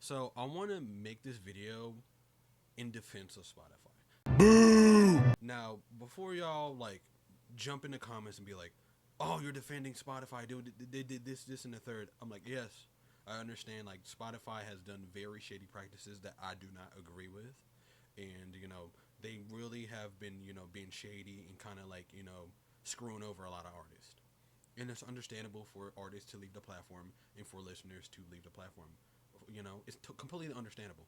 So I want to make this video in defense of Spotify. Now, before y'all like jump in the comments and be like, "Oh, you're defending Spotify, dude. They did this, this, and the third." I'm like, yes, I understand. Like Spotify has done very shady practices that I do not agree with, and they really have been being shady and kind of like screwing over a lot of artists. And it's understandable for artists to leave the platform and for listeners to leave the platform. It's completely understandable.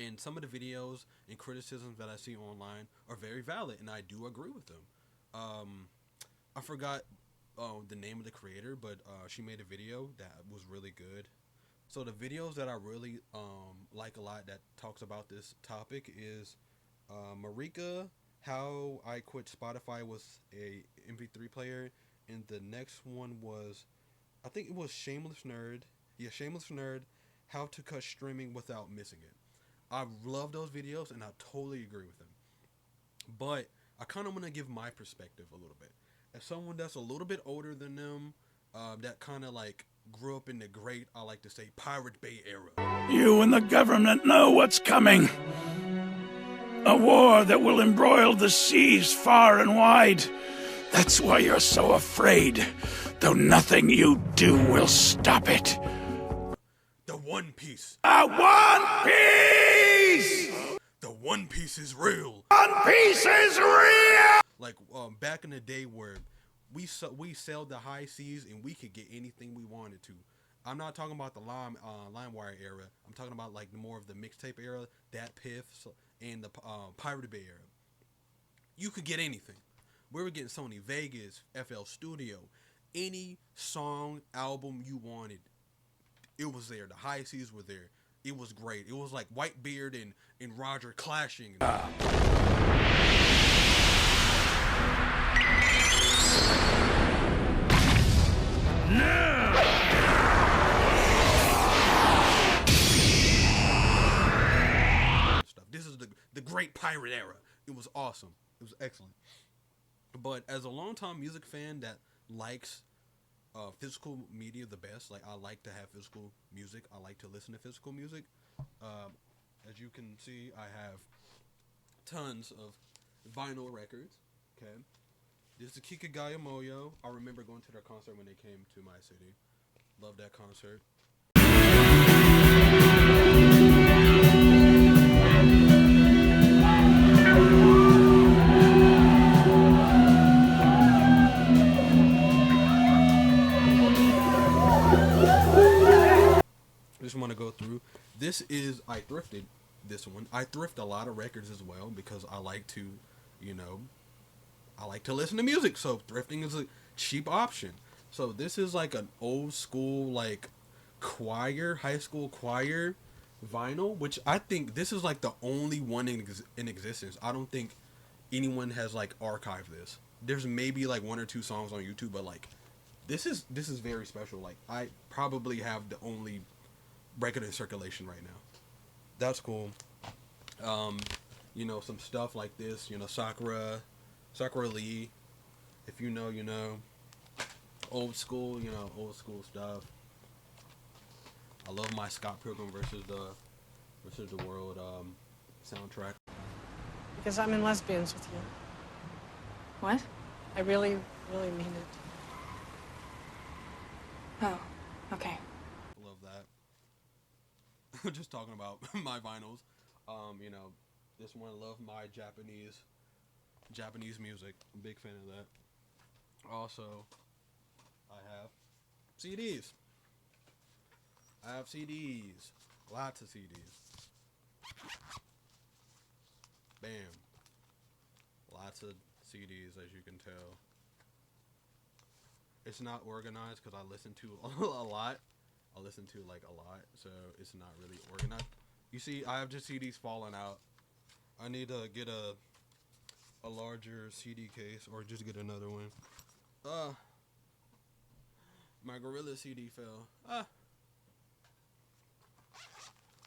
And some of the videos and criticisms that I see online are very valid, and I do agree with them. I forgot the name of the creator, but she made a video that was really good. So the videos that I really like a lot that talks about this topic is Marika, how I quit Spotify was a MP3 player, and the next one was I think it was Shameless Nerd. Yeah, Shameless Nerd, how to cut streaming without missing it. I love those videos and I totally agree with them. But I kind of want to give my perspective a little bit. As someone that's a little bit older than them, that kind of like grew up in the great, I like to say, Pirate Bay era. You and the government know what's coming. A war that will embroil the seas far and wide. That's why you're so afraid, though nothing you do will stop it. The One Piece. A One Piece! The One Piece is real. One Piece is real! Like back in the day where we sailed the high seas and we could get anything we wanted to. I'm not talking about the LimeWire era. I'm talking about like more of the mixtape era, that Piff, and the Pirate Bay era. You could get anything. We were getting Sony Vegas, FL Studio, any song, album you wanted. It was there. The high seas were there. It was great. It was like Whitebeard and Roger clashing. Stuff. This is the great pirate era. It was awesome. It was excellent. But as a longtime music fan that likes physical media the best, like I like to have physical music. I like to listen to physical music. As you can see, I have tons of vinyl records. Okay, this is Kikagaya Moyo. I remember going to their concert when they came to my city. Love that concert. Just want to go through. This is I thrifted this one. I thrift a lot of records as well because I like to, I like to listen to music. So thrifting is a cheap option. So this is like an old school like choir, high school choir vinyl, which I think this is like the only one in existence. I don't think anyone has like archived this. There's maybe like one or two songs on YouTube, but like this is very special. Like I probably have the only record in circulation right now. That's cool. Some stuff like this, Sakura Lee. If you know, you know. Old school stuff. I love my Scott Pilgrim versus the World soundtrack. Because I'm in lesbians with you. What? I really, really mean it. Oh, okay. Love that. Just talking about my vinyls. This one, I love my Japanese music. I'm a big fan of that. Also, I have CDs. Lots of CDs. Bam. Lots of CDs, as you can tell. It's not organized because I listen to a lot. I listen to like a lot, so it's not really organized. You see, I have just CDs falling out. I need to get a larger CD case or just get another one. My Gorilla CD fell.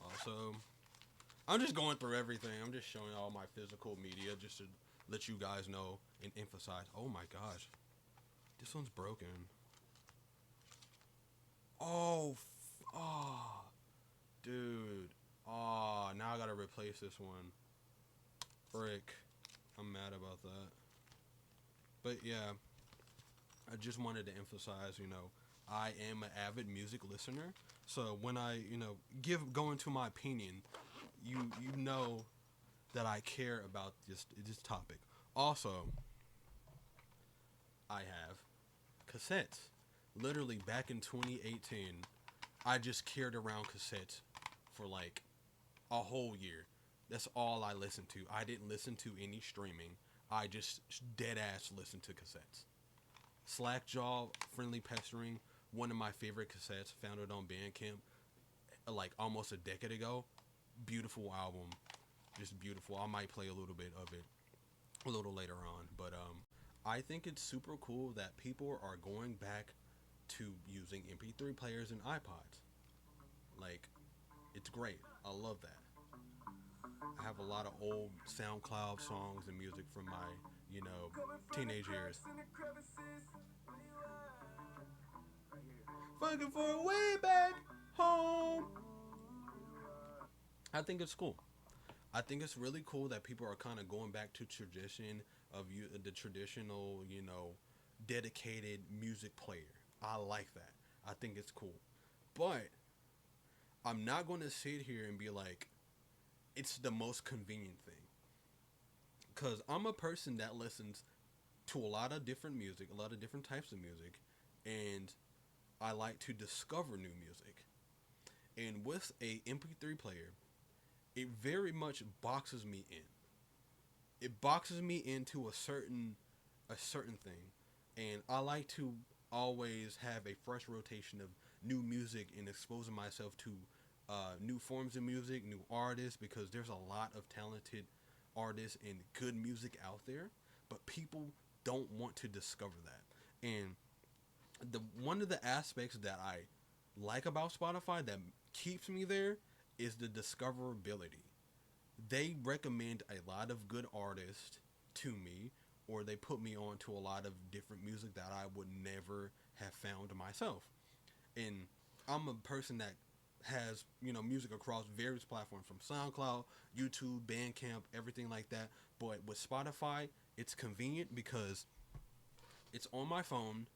Also, I'm just going through everything. I'm just showing all my physical media just to let you guys know and emphasize. Oh my gosh. This one's broken. Oh, dude. replace this one. Frick. I'm mad about that. But yeah, I just wanted to emphasize, I am an avid music listener. So when I, go into my opinion, you know that I care about this topic. Also, I have cassettes. Literally back in 2018, I just carried around cassettes for like a whole year. That's all I listened to. I didn't listen to any streaming. I just dead ass listened to cassettes. Slackjaw, Friendly Pestering, one of my favorite cassettes. Found it on Bandcamp like almost a decade ago. Beautiful album. Just beautiful. I might play a little bit of it a little later on. But I think it's super cool that people are going back to using MP3 players and iPods. Like, it's great. I love that. I have a lot of old SoundCloud songs and music from my, teenage years. Fucking for a way back home. I think it's cool. I think it's really cool that people are kind of going back to tradition of the traditional, dedicated music player. I like that. I think it's cool. But I'm not going to sit here and be like, it's the most convenient thing. Because I'm a person that listens to a lot of different music, a lot of different types of music, and I like to discover new music. And with a MP3 player, it very much boxes me in. It boxes me into a certain thing. And I like to always have a fresh rotation of new music and exposing myself to new forms of music, new artists, because there's a lot of talented artists and good music out there, but people don't want to discover that. And one of the aspects that I like about Spotify that keeps me there is the discoverability. They recommend a lot of good artists to me, or they put me on to a lot of different music that I would never have found myself. And I'm a person that has, music across various platforms from SoundCloud, YouTube, Bandcamp, everything like that. But with Spotify, it's convenient because it's on my phone.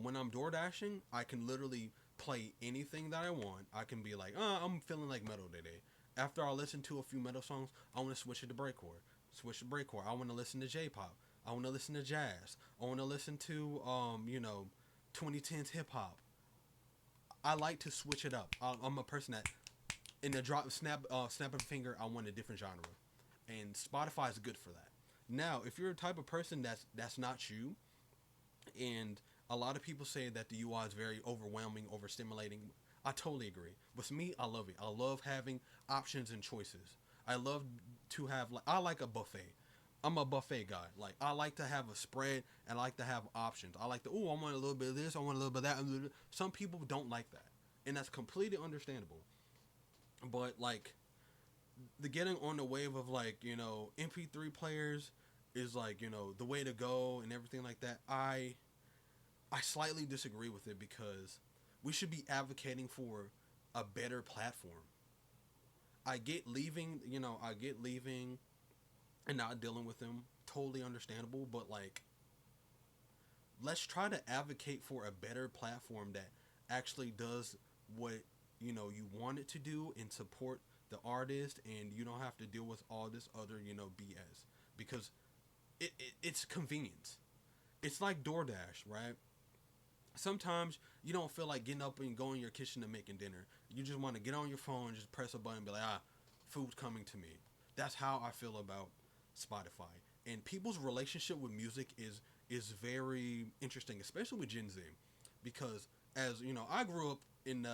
When I'm door dashing, I can literally play anything that I want. I can be like, I'm feeling like metal today. After I listen to a few metal songs, I want to switch it to breakcore. Switch to breakcore. I want to listen to J-pop. I want to listen to jazz. I want to listen to 2010s hip hop. I like to switch it up. I'm a person that, in the snap of a finger, I want a different genre, and Spotify is good for that. Now, if you're a type of person that's not you, and a lot of people say that the UI is very overwhelming, overstimulating, I totally agree. With me, I love it. I love having options and choices. I love to have, I like a buffet. I'm a buffet guy. Like, I like to have a spread and I like to have options. I like to, I want a little bit of this, I want a little bit of that. Some people don't like that. And that's completely understandable. But, like, the getting on the wave of, like, MP3 players is, like, the way to go and everything like that. I slightly disagree with it because we should be advocating for a better platform. I get leaving and not dealing with them, totally understandable, but like, let's try to advocate for a better platform that actually does what you want it to do and support the artist, and you don't have to deal with all this other BS, because it's convenience. It's like DoorDash, right? Sometimes you don't feel like getting up and going in your kitchen and making dinner. You just want to get on your phone, just press a button and be like, food's coming to me. That's how I feel about Spotify. And people's relationship with music is very interesting, especially with Gen Z, because as I grew up in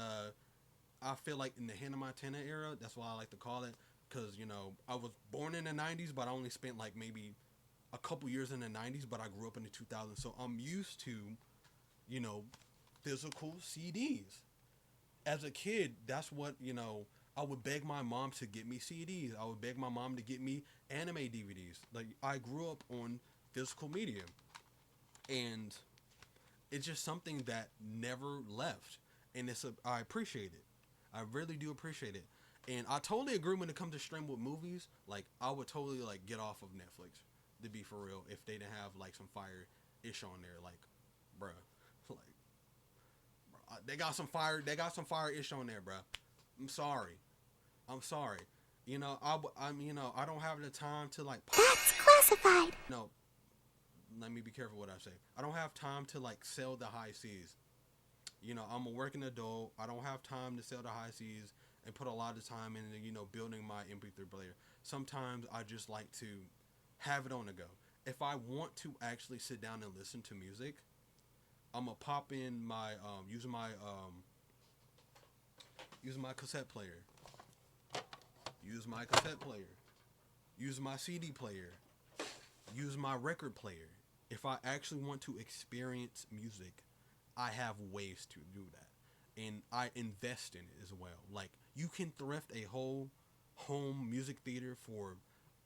I feel like in the Hannah Montana era. That's why I like to call it, because I was born in the 90s, but I only spent like maybe a couple years in the 90s, but I grew up in the 2000s, so I'm used to physical CDs. As a kid, that's what I would beg my mom to get me CDs. I would beg my mom to get me anime DVDs. Like, I grew up on physical media, and it's just something that never left. And I appreciate it. I really do appreciate it. And I totally agree when it comes to stream with movies. Like, I would totally like get off of Netflix, to be for real, if they didn't have like some fire ish on there. Like, bruh, like, bruh, they got some fire. They got some fire ish on there, bruh. I'm sorry. I'm sorry. You know, I'm you know, I don't have the time to like. That's classified. No, let me be careful what I say. I don't have time to like sell the high seas. You know, I'm a working adult. I don't have time to sell the high seas and put a lot of time into, you know, building my MP3 player. Sometimes I just like to have it on the go. If I want to actually sit down and listen to music, I'm gonna pop in my using my cassette player. Use my cassette player. Use my CD player. Use my record player. If I actually want to experience music, I have ways to do that. And I invest in it as well. Like, you can thrift a whole home music theater for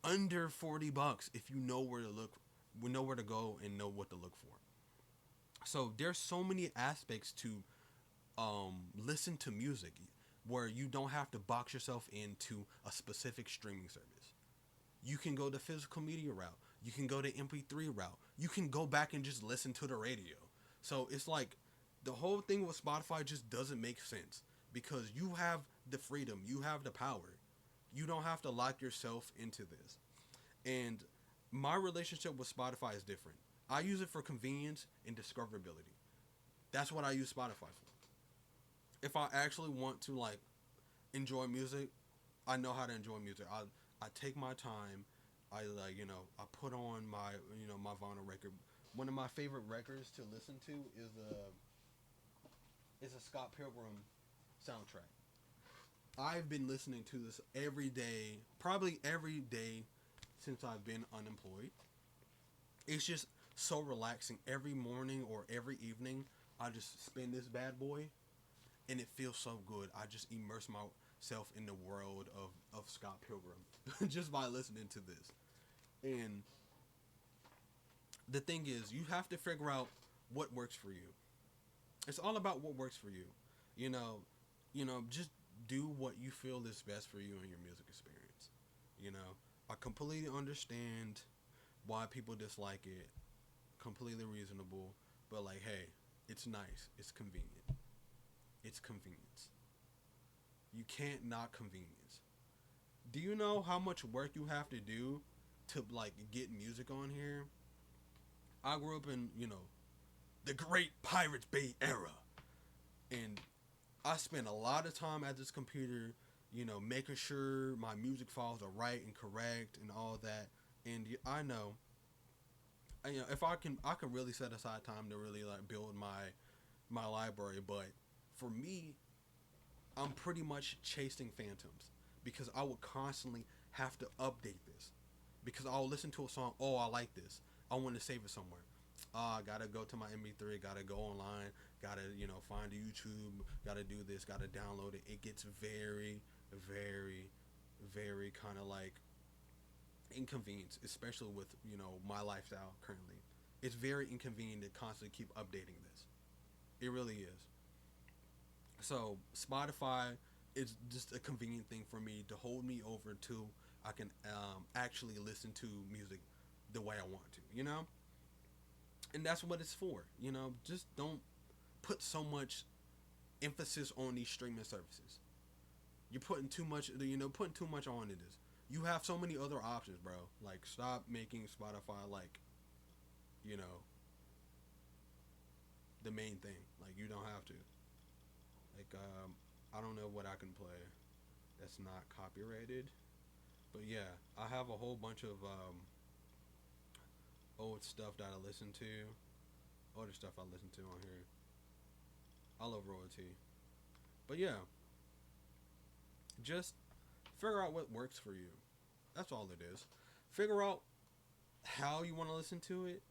under $40 if you know where to look, know where to go, and know what to look for. So there's so many aspects to listen to music where you don't have to box yourself into a specific streaming service. You can go the physical media route. You can go the MP3 route. You can go back and just listen to the radio. So it's like the whole thing with Spotify just doesn't make sense because you have the freedom. You have the power. You don't have to lock yourself into this. And my relationship with Spotify is different. I use it for convenience and discoverability. That's what I use Spotify for. If I actually want to like enjoy music, I know how to enjoy music. I take my time. I like, you know, I put on my, you know, my vinyl record. One of my favorite records to listen to is a Scott Pilgrim soundtrack. I've been listening to this every day, probably every day since I've been unemployed. It's just so relaxing. Every morning or every evening, I just spin this bad boy, and it feels so good. I just immerse myself in the world of Scott Pilgrim just by listening to this. And the thing is, you have to figure out what works for you. It's all about what works for you. You know, just do what you feel is best for you and your music experience. You know, I completely understand why people dislike it. Completely reasonable. But like, hey, it's nice. It's convenient. It's convenience. You can't knock convenience. Do you know how much work you have to do to like get music on here? I grew up in, you know, the great Pirates Bay era. And I spent a lot of time at this computer, you know, making sure my music files are right and correct and all that. And I know, you know, if I can really set aside time to really like build my library. But for me, I'm pretty much chasing phantoms because I would constantly have to update this because I'll listen to a song. Oh, I like this. I want to save it somewhere. I gotta go to my MP3, gotta go online, gotta, you know, find YouTube, gotta do this, gotta download it. It gets very, very, very kind of like inconvenience, especially with, you know, my lifestyle currently. It's very inconvenient to constantly keep updating this. It really is. So Spotify is just a convenient thing for me to hold me over to I can actually listen to music the way I want to, you know? And that's what it's for, you know? Just don't put so much emphasis on these streaming services. You're putting too much, you know, putting too much on it. You have so many other options, bro. Like, stop making Spotify, like, you know, the main thing. Like, you don't have to. Like, I don't know what I can play that's not copyrighted. But yeah, I have a whole bunch of old stuff that I listen to. Other stuff I listen to on here. I love royalty. But yeah, just figure out what works for you. That's all it is. Figure out how you want to listen to it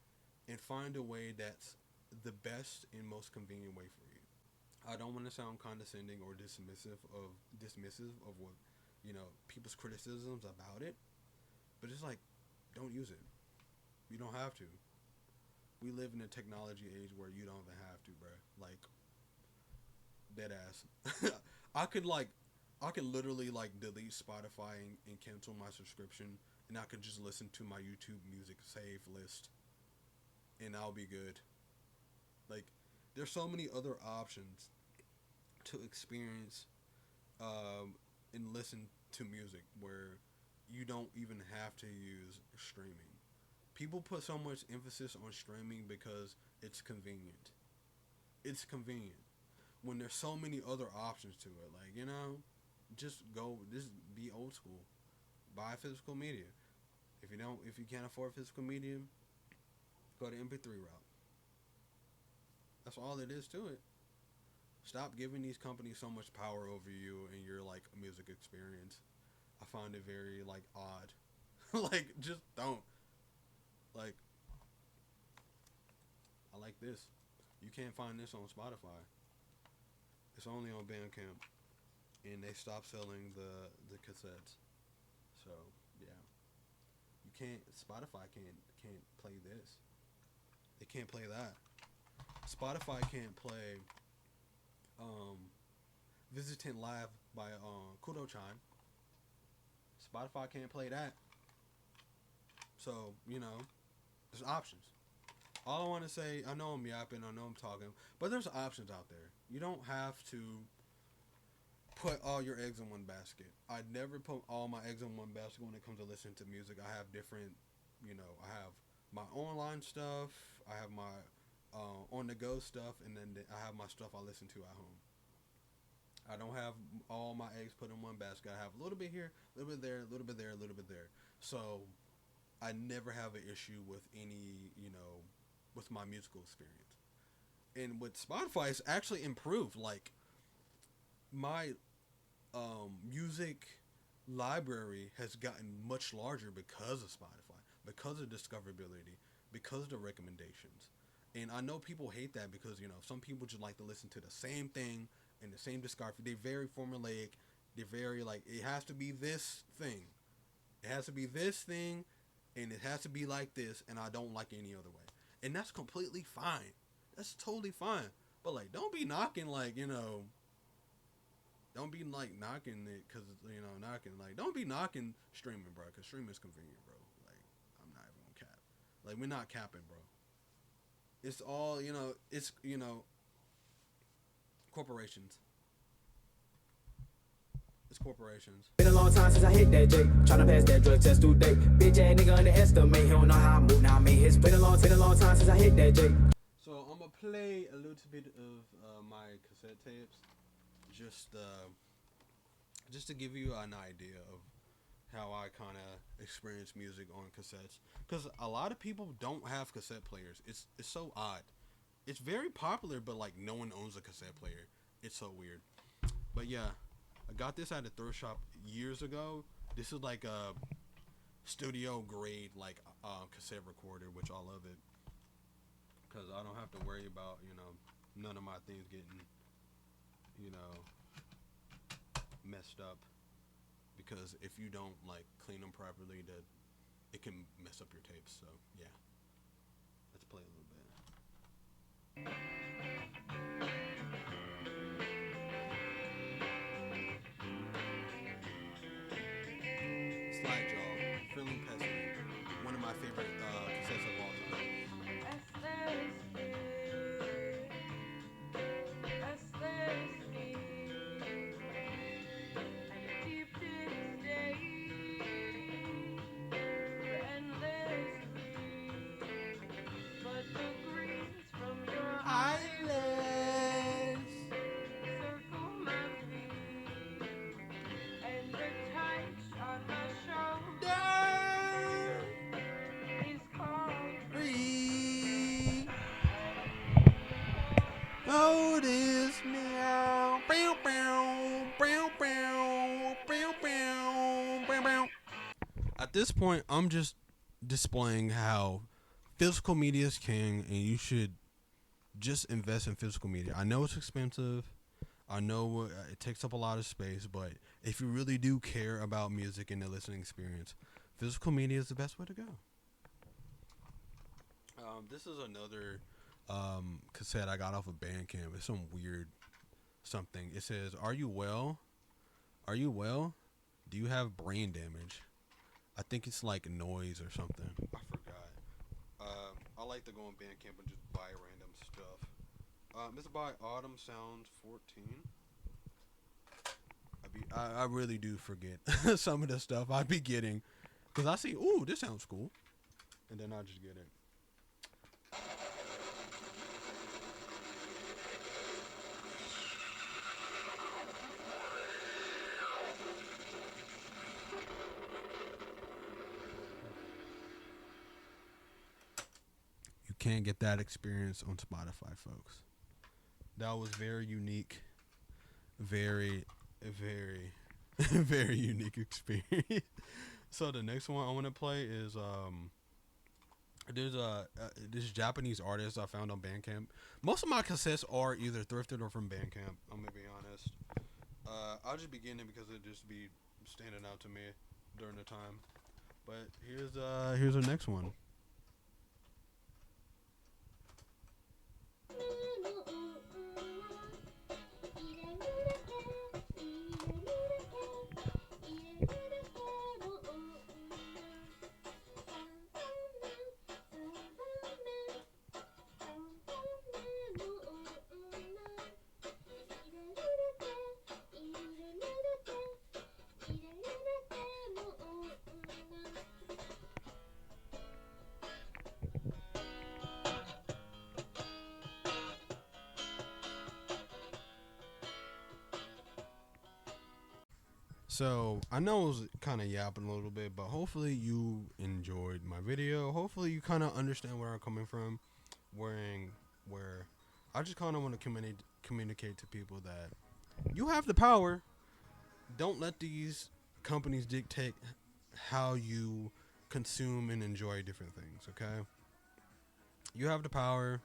and find a way that's the best and most convenient way for you. I don't want to sound condescending or dismissive of what, you know, people's criticisms about it, but it's like, don't use it. You don't have to. We live in a technology age where you don't even have to, bro. Like, dead ass. I could like I can literally like delete Spotify and cancel my subscription, and I can just listen to my YouTube music save list, and I'll be good. Like, there's so many other options to experience and listen to music where you don't even have to use streaming. People put so much emphasis on streaming because it's convenient. It's convenient when there's so many other options to it. Like, just be old school. Buy physical media. If you can't afford physical media, go to MP3 route. That's all it is to it. Stop giving these companies so much power over you and your like music experience. I find it very like odd. Like, just don't. Like, I like this. You can't find this on Spotify. It's only on Bandcamp, and they stopped selling the cassettes. So yeah, you can't. Spotify can't play this. They can't play that. Spotify can't play Visiting Live by Kudo Chan. Spotify can't play that. So, there's options. All I want to say, I know I'm yapping, I know I'm talking, but there's options out there. You don't have to put all your eggs in one basket. I never put all my eggs in one basket when it comes to listening to music. I have different, I have my online stuff, I have my on-the-go stuff, and then I have my stuff I listen to at home. I don't have all my eggs put in one basket. I have a little bit here, a little bit there, a little bit there, a little bit there. So I never have an issue with any, with my musical experience. And with Spotify, it's actually improved. Like, my music library has gotten much larger because of Spotify, because of discoverability, because of the recommendations. And I know people hate that because, some people just like to listen to the same thing and the same discography. They're very formulaic. They're very, like, it has to be this thing. It has to be this thing, and it has to be like this, and I don't like any other way. And that's completely fine. That's totally fine. But, like, don't be knocking, like, don't be, like, knocking it because, don't be knocking streaming, bro, because streaming is convenient, bro. Like, I'm not even gonna cap. Like, we're not capping, bro. It's all, it's, corporations. It's corporations. Been a long time since I hit that J. Tryna pass that drug test today. Bitch ass nigga underestimate. He don't know how I move. Now I made his. Been a long time since I hit that J. So I'm gonna play a little bit of my cassette tapes, just to give you an idea of how I kind of experience music on cassettes. Because a lot of people don't have cassette players. It's so odd. It's very popular, but like no one owns a cassette player. It's so weird. But yeah, I got this at a thrift shop years ago. This is like a studio grade like cassette recorder, which I love it because I don't have to worry about none of my things getting messed up. Because if you don't like clean them properly, it can mess up your tapes. So yeah, let's play a little bit. Slide Jaw, Feeling Pesky, one of my favorite cassettes of all time. Notice meow, bow, bow, bow, bow, bow, bow, bow, bow. At this point, I'm just displaying how physical media is king, and you should just invest in physical media. I know it's expensive. I know it takes up a lot of space, but if you really do care about music and the listening experience, physical media is the best way to go. This is another cassette I got off of Bandcamp. It's some weird something. It says, "Are you well? Are you well? Do you have brain damage? I think it's like noise or something. I forgot. I like to go on Bandcamp and just buy random stuff. It's by Autumn Sounds 14. I really do forget some of the stuff I be getting. Because I see, ooh, this sounds cool. And then I just get it. You can't get that experience on Spotify, folks. That was very unique. Very, very unique experience. So the next one I want to play is there's this Japanese artist I found on Bandcamp. Most of my cassettes are either thrifted or from Bandcamp. I'm gonna be honest. I'll just begin it because it just be standing out to me during the time. But here's the next one. So, I know I was kind of yapping a little bit, but hopefully you enjoyed my video. Hopefully you kind of understand where I'm coming from, where I just kind of want to communicate to people that you have the power. Don't let these companies dictate how you consume and enjoy different things, okay? You have the power.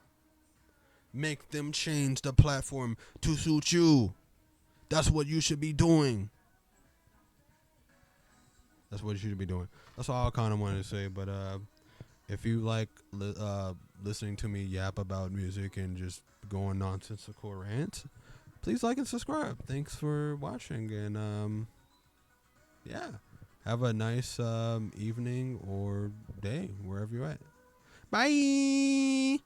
Make them change the platform to suit you. That's what you should be doing. That's what you should be doing. That's all I kind of wanted to say. But if you like listening to me yap about music and just go on nonsensical rants, please like and subscribe. Thanks for watching. And yeah, have a nice evening or day wherever you're at. Bye.